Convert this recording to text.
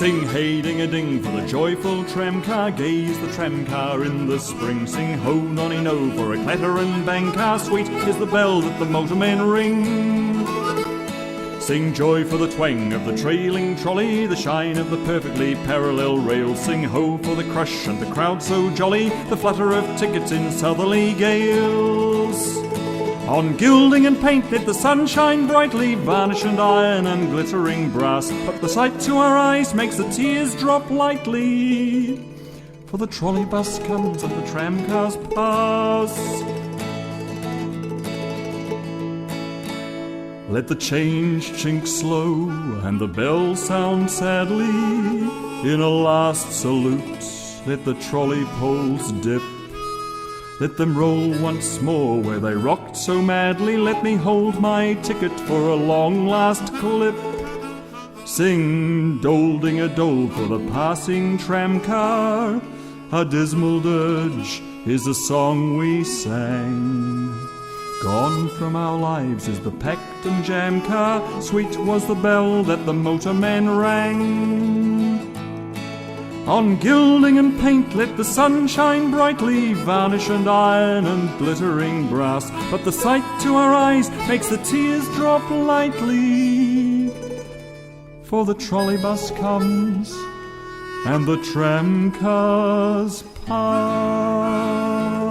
Sing hey-ding-a-ding for the joyful tramcar, gaze the tramcar in the spring. Sing ho-nonny-no for a clatter and bang car, sweet is the bell that the motormen ring. Sing joy for the twang of the trailing trolley, the shine of the perfectly parallel rails. Sing ho for the crush and the crowd so jolly, the flutter of tickets in southerly gales. On gilding and paint let the sun shine brightly, varnish and iron and glittering brass, but the sight to our eyes makes the tears drop lightly, for the trolley bus comes and the tramcars pass. Let the change chink slow and the bell sound sadly, in a last salute let the trolley poles dip. Let them roll once more where they rocked so madly, let me hold my ticket for a long last clip. Sing dole-ding-a-dole for the passing tramcar, a dismal dirge is the song we sang. Gone from our lives is the packed and jam car, sweet was the bell that the motorman rang. On gilding and paint let the sun shine brightly, varnish and iron and glittering brass, but the sight to our eyes makes the tears drop lightly, for the trolley bus comes and the tram cars pass.